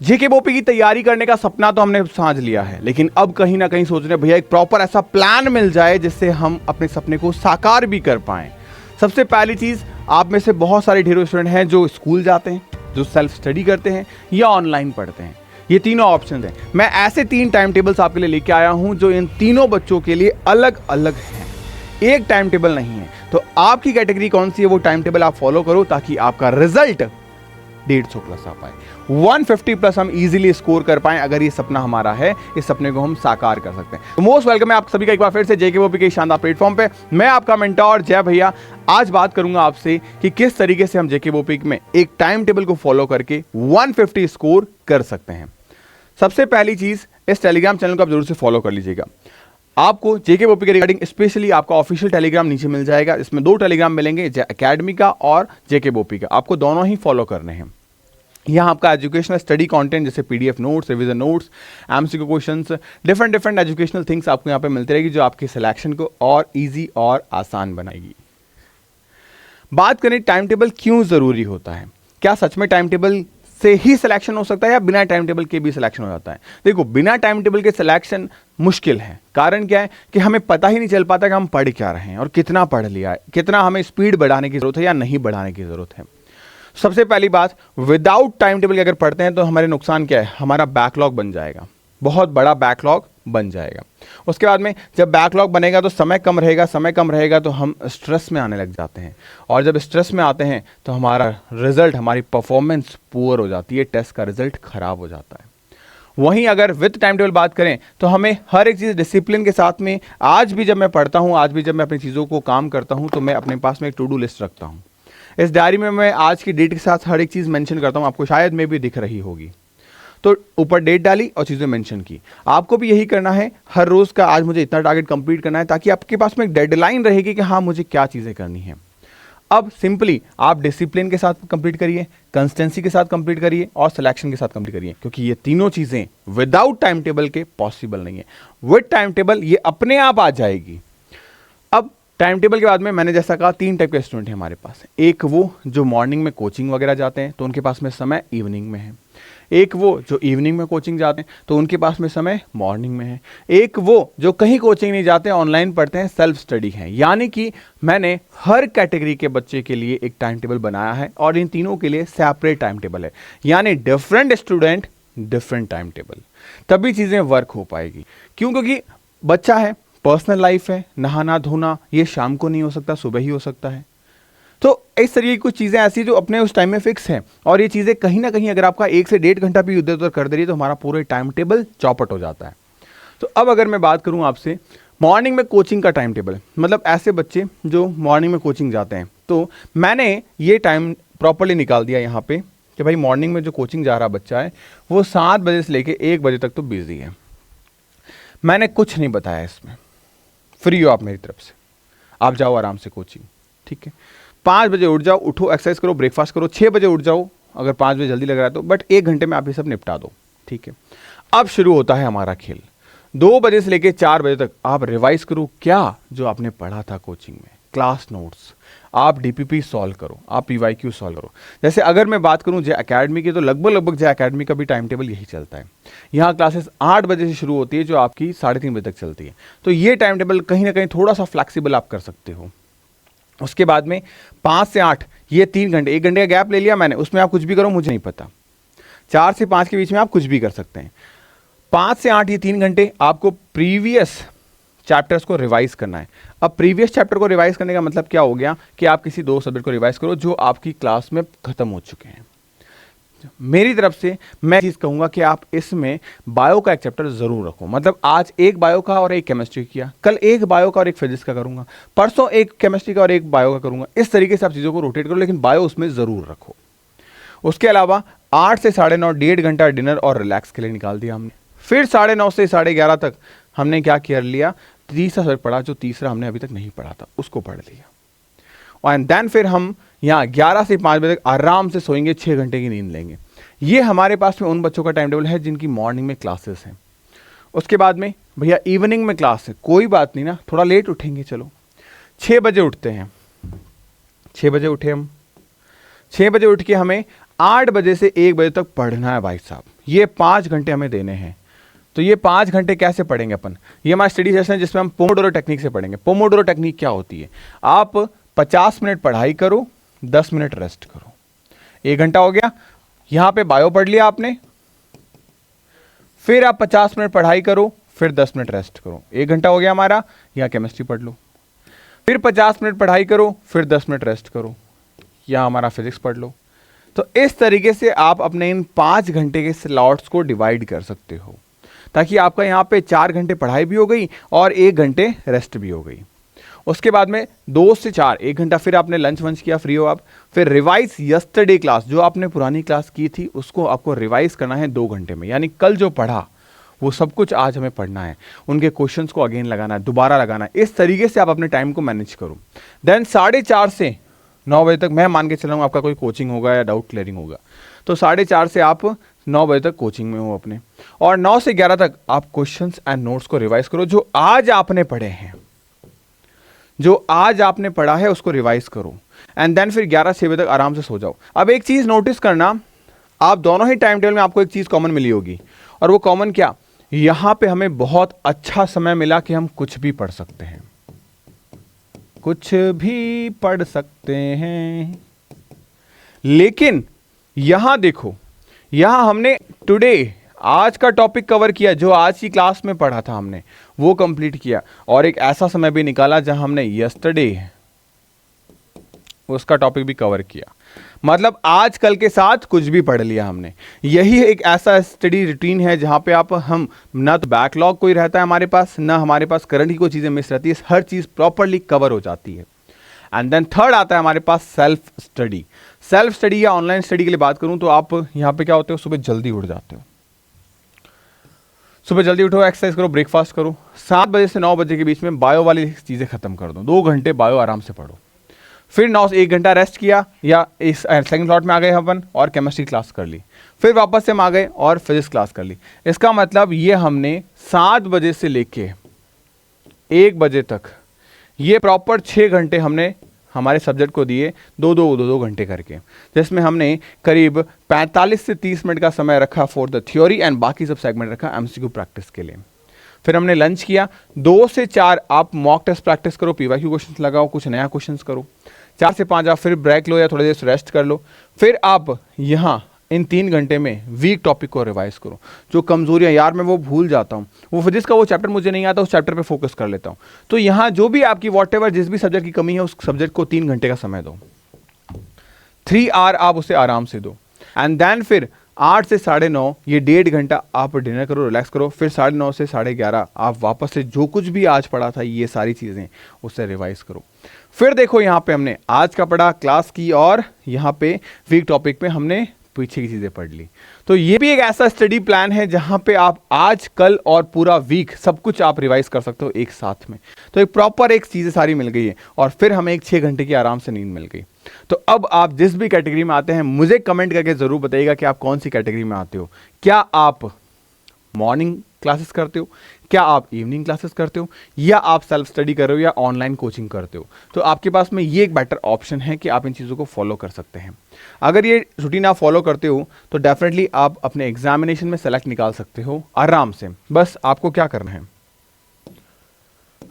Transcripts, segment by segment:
जेकेबोपी की तैयारी करने का सपना तो हमने साझ लिया है, लेकिन अब कहीं ना कहीं सोच रहे हैं भैया एक प्रॉपर ऐसा प्लान मिल जाए जिससे हम अपने सपने को साकार भी कर पाएं। सबसे पहली चीज, आप में से बहुत सारे ढेरों स्टूडेंट हैं जो स्कूल जाते हैं, जो सेल्फ स्टडी करते हैं या ऑनलाइन पढ़ते हैं। ये तीनों ऑप्शन हैं। मैं ऐसे 3 टाइम टेबल्स आपके लिए लेके आया हूं जो इन तीनों बच्चों के लिए अलग अलग हैं। एक टाइम टेबल नहीं है। तो आपकी कैटेगरी कौन सी है, वो टाइम टेबल आप फॉलो करो ताकि आपका रिजल्ट 150 प्लस आ पाए, 150 प्लस हम इजीली स्कोर कर पाए। अगर ये सपना हमारा है, इस सपने को हम साकार कर सकते हैं। तो मोस्ट वेलकम है आप सभी का एक बार फिर से जेकेबोपी के शानदार प्लेटफॉर्म पे। मैं आपका मेंटोर जय भैया आज बात करूंगा आपसे कि किस तरीके से हम जेकेबोपी में एक टाइम टेबल को फॉलो करके 150 स्कोर कर सकते हैं। सबसे पहली चीज, इस टेलीग्राम चैनल को आप जरूर से फॉलो कर लीजिएगा। आपको जेकेबोपी के रिगार्डिंग स्पेशली आपका ऑफिशियल टेलीग्राम नीचे मिल जाएगा। इसमें 2 टेलीग्राम मिलेंगे, एकेडमी का और जेकेबोपी का। आपको दोनों ही फॉलो करने हैं। यहाँ आपका एजुकेशनल स्टडी कंटेंट जैसे PDF notes, revision notes, MCQ questions, different educational things आपको यहाँ पे मिलती रहेगी जो आपके सिलेक्शन को और इजी और आसान बनाएगी। बात करें टाइम टेबल क्यों जरूरी होता है, क्या सच में टाइम टेबल से ही सिलेक्शन हो सकता है या बिना टाइम टेबल के भी सिलेक्शन हो जाता है? देखो, बिना टाइम टेबल के सिलेक्शन मुश्किल है। कारण क्या है कि हमें पता ही नहीं चल पाता कि हम पढ़ क्या रहे हैं और कितना पढ़ लिया है, कितना हमें स्पीड बढ़ाने की जरूरत है या नहीं बढ़ाने की जरूरत है। सबसे पहली बात, विदाउट टाइम टेबल के अगर पढ़ते हैं तो हमारे नुकसान क्या है, हमारा बैकलॉग बन जाएगा, बहुत बड़ा बैकलॉग बन जाएगा। उसके बाद में जब बैकलॉग बनेगा तो समय कम रहेगा, समय कम रहेगा तो हम स्ट्रेस में आने लग जाते हैं, और जब स्ट्रेस में आते हैं तो हमारा रिजल्ट, हमारी परफॉर्मेंस पुअर हो जाती है, टेस्ट का रिजल्ट खराब हो जाता है। वहीं अगर विद टाइम टेबल बात करें तो हमें हर एक चीज़ डिसिप्लिन के साथ में, आज भी जब मैं पढ़ता हूँ, आज भी जब मैं अपनी चीज़ों को काम करता हूँ तो मैं अपने पास में एक टू डू लिस्ट रखता हूँ। इस डायरी में मैं आज की डेट के साथ हर एक चीज़ मेंशन करता हूँ, आपको शायद में भी दिख रही होगी। तो ऊपर डेट डाली और चीज़ें मेंशन की। आपको भी यही करना है, हर रोज़ का आज मुझे इतना टारगेट कंप्लीट करना है, ताकि आपके पास में एक डेडलाइन रहेगी कि हाँ मुझे क्या चीज़ें करनी है। अब सिंपली आप डिसिप्लिन के साथ कंप्लीट करिए, कंसिस्टेंसी के साथ कंप्लीट करिए और सिलेक्शन के साथ कंप्लीट करिए, क्योंकि ये तीनों चीज़ें विदाउट टाइम टेबल के पॉसिबल नहीं है। विद टाइम टेबल ये अपने आप आ जाएगी। अब टाइम टेबल के बाद में मैंने जैसा कहा 3 टाइप के स्टूडेंट हैं हमारे पास। एक वो जो मॉर्निंग में कोचिंग वगैरह जाते हैं तो उनके पास में समय इवनिंग में है। एक वो जो इवनिंग में कोचिंग जाते हैं तो उनके पास में समय मॉर्निंग में है। एक वो जो कहीं कोचिंग नहीं जाते, ऑनलाइन पढ़ते हैं, सेल्फ स्टडी है। यानी कि मैंने हर कैटेगरी के बच्चे के लिए एक टाइम टेबल बनाया है और इन तीनों के लिए सेपरेट टाइम टेबल है। यानी different student different time table, तभी चीज़ें वर्क हो पाएगी। क्यों? क्योंकि बच्चा है, पर्सनल लाइफ है, नहाना धोना ये शाम को नहीं हो सकता, सुबह ही हो सकता है। तो इस तरीके की कुछ चीज़ें ऐसी जो अपने उस टाइम में फिक्स हैं, और ये चीज़ें कहीं ना कहीं अगर आपका 1 से 1.5 घंटा भी इधर उधर कर दे रही है तो हमारा पूरे टाइम टेबल चौपट हो जाता है। तो अब अगर मैं बात करूं आपसे मॉर्निंग में कोचिंग का टाइम टेबल, मतलब ऐसे बच्चे जो मॉर्निंग में कोचिंग जाते हैं, तो मैंने ये टाइम प्रॉपरली निकाल दिया यहाँ पे कि भाई मॉर्निंग में जो कोचिंग जा रहा बच्चा है वो 7 बजे से लेके 1 बजे तक तो बिजी है। मैंने कुछ नहीं बताया इसमें, फ्री हो आप मेरी तरफ से, आप जाओ आराम से कोचिंग, ठीक है। 5 बजे उठ जाओ, उठो, एक्सरसाइज करो, ब्रेकफास्ट करो, 6 बजे उठ जाओ अगर 5 बजे जल्दी लग रहा है तो, बट 1 घंटे में आप ये सब निपटा दो, ठीक है। अब शुरू होता है हमारा खेल। 2 बजे से लेके 4 बजे तक आप रिवाइज करो क्या जो आपने पढ़ा था कोचिंग में, क्लास नोट्स, आप डीपीपी सॉल्व करो, आप पीवाईक्यू सॉल्व करो। जैसे अगर मैं बात करूं जय एकेडमी की तो लगभग जय एकेडमी का भी टाइम टेबल यही चलता है। यहाँ क्लासेस 8 बजे से शुरू होती है जो आपकी 3:30 बजे तक चलती है। तो ये टाइम टेबल कहीं ना कहीं थोड़ा सा फ्लैक्सीबल आप कर सकते हो। उसके बाद में 5 से 8 ये 3 घंटे, 1 घंटे का गैप ले लिया मैंने, उसमें आप कुछ भी करो मुझे नहीं पता। 4 से 5 के बीच में आप कुछ भी कर सकते हैं। 5 से 8 ये 3 घंटे आपको प्रीवियस चैप्टर्स को रिवाइज करना है। अब प्रीवियस चैप्टर को रिवाइज करने का मतलब क्या हो गया कि आप किसी 2 सब्जेक्ट को रिवाइज करो जो आपकी क्लास में खत्म हो चुके हैं। मेरी तरफ से मैं चीज़ कहूँगा कि आप इसमें बायो का एक चैप्टर ज़रूर रखो। मतलब आज एक बायो का और एक केमिस्ट्री किया, कल एक बायो का और एक फिजिक्स का करूँगा, परसों एक केमिस्ट्री का और एक बायो का करूँगा। इस तरीके से आप चीज़ों को रोटेट करो, लेकिन बायो उसमें ज़रूर रखो। उसके अलावा 8 से 9:30 1.5 घंटा डिनर और रिलैक्स के लिए निकाल दिया हमने। फिर 9:30 से 11:30 तक हमने क्या कर लिया, तीसरा सब्जेक्ट पढ़ा, जो तीसरा हमने अभी तक नहीं पढ़ा था उसको पढ़ लिया। एंड देन फिर हम यहाँ 11 से 5 बजे तक आराम से सोएंगे, 6 घंटे की नींद लेंगे। ये हमारे पास में उन बच्चों का टाइम टेबल है जिनकी मॉर्निंग में क्लासेस हैं। उसके बाद में भैया इवनिंग में क्लास है, कोई बात नहीं ना, थोड़ा लेट उठेंगे, चलो 6 बजे उठते हैं। 6 बजे उठे हम, 6 बजे उठ के हमें 8 बजे से 1 बजे तक पढ़ना है भाई साहब। ये 5 घंटे हमें देने हैं। तो ये 5 घंटे कैसे पढ़ेंगे अपन? ये हमारा स्टडी सेशन है जिसमें हम पोमोडोरो टेक्निक से पढ़ेंगे। पोमोडोरो टेक्निक क्या होती है? आप 50 मिनट पढ़ाई करो, 10 मिनट रेस्ट करो। 1 घंटा हो गया, यहां पे बायो पढ़ लिया आपने, फिर आप 50 मिनट पढ़ाई करो, फिर 10 मिनट रेस्ट करो। 1 घंटा हो गया हमारा, यहां केमिस्ट्री पढ़ लो, फिर 50 मिनट पढ़ाई करो, फिर 10 मिनट रेस्ट करो, यहां हमारा फिजिक्स पढ़ लो। तो इस तरीके से आप अपने इन 5 घंटे के स्लॉट्स को डिवाइड कर सकते हो, ताकि आपका यहाँ पे 4 घंटे पढ़ाई भी हो गई और 1 घंटे रेस्ट भी हो गई। उसके बाद में 2 से 4 1 घंटा फिर आपने लंच वंच किया, फ्री हो आप, फिर रिवाइज यस्टरडे क्लास, जो आपने पुरानी क्लास की थी उसको आपको रिवाइज करना है 2 घंटे में। यानी कल जो पढ़ा वो सब कुछ आज हमें पढ़ना है, उनके क्वेश्चंस को अगेन लगाना है, दोबारा लगाना है। इस तरीके से आप अपने टाइम को मैनेज करो। देन 4:30 से 9 बजे तक मैं मान के चल रहा हूँ आपका कोई कोचिंग होगा या डाउट क्लियरिंग होगा, तो 4:30 से आप 9 बजे तक कोचिंग में हो अपने, और 9 से 11 तक आप क्वेश्चंस एंड नोट्स को रिवाइज करो। जो आज आपने पढ़े हैं, जो आज आपने पढ़ा है उसको रिवाइज करो, एंड देन फिर 11 से 6 बजे तक आराम से सो जाओ। अब एक चीज नोटिस करना, आप दोनों ही टाइम टेबल में आपको एक चीज कॉमन मिली होगी, और वो कॉमन क्या? यहां पे हमें बहुत अच्छा समय मिला कि हम कुछ भी पढ़ सकते हैं, कुछ भी पढ़ सकते हैं। लेकिन यहां देखो, यहां हमने टुडे आज का टॉपिक कवर किया, जो आज की क्लास में पढ़ा था हमने वो कंप्लीट किया, और एक ऐसा समय भी निकाला जहां हमने यस्टरडे उसका टॉपिक भी कवर किया। मतलब आज कल के साथ कुछ भी पढ़ लिया हमने। यही एक ऐसा स्टडी रूटीन है जहां पे हम ना तो बैकलॉग कोई रहता है हमारे पास, ना हमारे पास करंट की कोई चीज़ें मिस रहती है, हर चीज़ प्रॉपरली कवर हो जाती है। एंड देन थर्ड आता है हमारे पास सेल्फ स्टडी। सेल्फ स्टडी या ऑनलाइन स्टडी के लिए बात करूं तो आप यहाँ पे क्या होते हो, सुबह जल्दी उठ जाते हो, सुबह जल्दी उठो, एक्सरसाइज करो, ब्रेकफास्ट करो, 7 बजे से 9 बजे के बीच में बायो वाली चीज़ें खत्म कर दो, 2 घंटे बायो आराम से पढ़ो, फिर 9 से 1 घंटा रेस्ट किया, या इस सेकंड स्लॉट में आ गए अपन और केमिस्ट्री क्लास कर ली, फिर वापस से हम आ गए और फिजिक्स क्लास कर ली। इसका मतलब ये हमने 7 बजे से लेके 1 बजे तक ये प्रॉपर 6 घंटे हमने हमारे सब्जेक्ट को दिए, 2-2 घंटे करके, जिसमें हमने करीब 45 से 30 मिनट का समय रखा फॉर द थ्योरी एंड बाकी सब सेगमेंट रखा एमसीक्यू प्रैक्टिस के लिए। फिर हमने लंच किया, 2 से 4 आप मॉक टेस्ट प्रैक्टिस करो, पीवाईक्यू क्वेश्चंस लगाओ, कुछ नया क्वेश्चंस करो, 4 से 5 आप फिर ब्रेक लो या थोड़ी देर रेस्ट कर लो, फिर आप यहाँ इन 3 घंटे में वीक टॉपिक को रिवाइज करो। जो कमजोरियाँ यार मैं वो भूल जाता हूँ, वो फिजिक्स का वो चैप्टर मुझे नहीं आता, उस चैप्टर पे फोकस कर लेता हूँ, तो यहाँ जो भी आपकी वॉटएवर जिस भी सब्जेक्ट की कमी है उस सब्जेक्ट को 3 घंटे का समय दो, 3 आवर आप उसे आराम से दो। एंड देन फिर 8 से 9:30 ये 1.5 घंटा आप डिनर करो, रिलैक्स करो, फिर 9:30 से 11:30 आप वापस से जो कुछ भी आज पढ़ा था ये सारी चीज़ें उसे रिवाइज करो। फिर देखो यहाँ पे हमने आज का पढ़ा, क्लास की, और यहाँ पे वीक टॉपिक में हमने पीछे की चीज़ें पढ़ ली। तो ये भी एक ऐसा स्टडी प्लान है जहाँ पे आप आज कल और पूरा वीक सब कुछ आप रिवाइज कर सकते हो एक साथ में। तो एक प्रॉपर एक चीज़ें सारी मिल गई है, और फिर हमें एक 6 घंटे की आराम से नींद मिल गई। तो अब आप जिस भी कैटेगरी में आते हैं मुझे कमेंट करके ज़रूर बताइएगा कि आप कौन सी कैटेगरी में आते हो। क्या आप मॉर्निंग क्लासेस करते हो, क्या आप इवनिंग क्लासेस करते हो, या आप सेल्फ स्टडी कर रहे हो, या ऑनलाइन कोचिंग करते हो? तो आपके पास में ये एक बेटर ऑप्शन है कि आप इन चीज़ों को फॉलो कर सकते हैं। अगर ये रूटीन आप फॉलो करते हो तो डेफिनेटली आप अपने एग्जामिनेशन में सेलेक्ट निकाल सकते हो आराम से। बस आपको क्या करना है,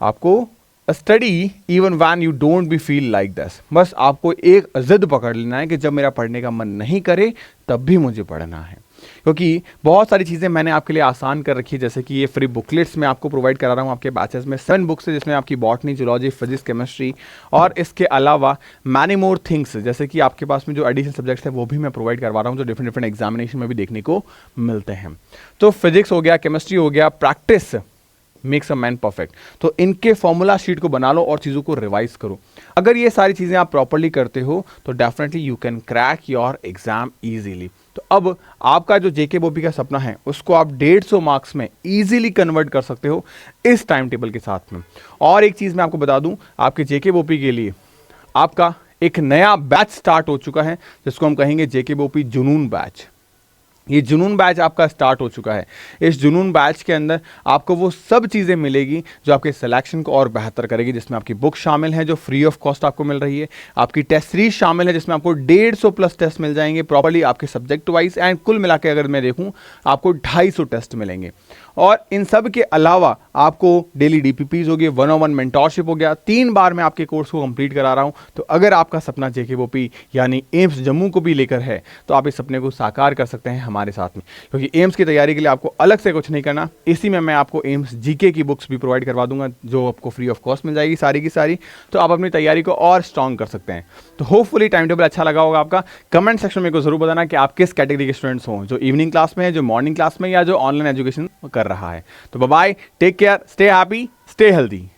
आपको study even when you don't be feel like this. बस आपको एक जिद पकड़ लेना है कि जब मेरा पढ़ने का मन नहीं करे तब भी मुझे पढ़ना है, क्योंकि बहुत सारी चीज़ें मैंने आपके लिए आसान कर रखी है। जैसे कि ये फ्री बुकलेट्स मैं आपको प्रोवाइड करा रहा हूँ आपके बैचेस में, 7 बुक्स है जिसमें आपकी बॉटनी, जूलॉजी, फिजिक्स, केमिस्ट्री, और इसके अलावा मैनी मोर थिंग्स, जैसे कि आपके पास में जो एडिशनल सब्जेक्ट्स है वो भी मैं प्रोवाइड करवा रहा हूँ, जो डिफरेंट डिफरेंट एग्जामिनेशन में भी देखने को मिलते हैं। तो फिजिक्स हो गया, केमिस्ट्री हो गया, practice makes a man perfect. तो इनके फॉर्मूला शीट को बना लो और चीज़ों को रिवाइज करो। अगर ये सारी चीज़ें आप प्रॉपरली करते हो तो definitely you can crack your exam easily. तो अब आपका जो जेके बोपी का सपना है उसको आप 150 मार्क्स में इजीली कन्वर्ट कर सकते हो इस टाइम टेबल के साथ में। और एक चीज़ मैं आपको बता दूं, आपके जेके बोपी के लिए आपका एक नया बैच स्टार्ट हो चुका है जिसको हम कहेंगे जेके बोपी जुनून बैच। ये जुनून बैच आपका स्टार्ट हो चुका है। इस जुनून बैच के अंदर आपको वो सब चीज़ें मिलेगी जो आपके सिलेक्शन को और बेहतर करेगी, जिसमें आपकी बुक शामिल है जो फ्री ऑफ कॉस्ट आपको मिल रही है, आपकी टेस्ट सीरीज शामिल है जिसमें आपको 150 प्लस टेस्ट मिल जाएंगे प्रॉपर्ली आपके सब्जेक्ट वाइज, एंड कुल मिला के अगर मैं देखूँ आपको 250 टेस्ट मिलेंगे। और इन सब के अलावा आपको डेली डीपीपीज हो गए, 1-on-1 मेंटोरशिप हो गया, 3 बार मैं आपके कोर्स को कंप्लीट करा रहा हूं। तो अगर आपका सपना जेकेओपी यानी एम्स जम्मू को भी लेकर है तो आप इस सपने को साकार कर सकते हैं हमारे साथ में, क्योंकि एम्स की तैयारी के लिए आपको अलग से कुछ नहीं करना। इसी में मैं आपको एम्स जीके की बुक्स भी प्रोवाइड करवा दूंगा जो आपको फ्री ऑफ कॉस्ट मिल जाएगी सारी की सारी, तो आप अपनी तैयारी को और स्ट्रॉन्ग कर सकते हैं। तो होपफुली टाइम टेबल अच्छा लगा होगा आपका। कमेंट सेक्शन में को जरूर बताना कि आप किस कैटेगरी के स्टूडेंट्स हो, जो इवनिंग क्लास में है, जो मॉर्निंग क्लास में, या जो ऑनलाइन एजुकेशन कर रहा है। तो bye bye, take care, stay happy, stay healthy.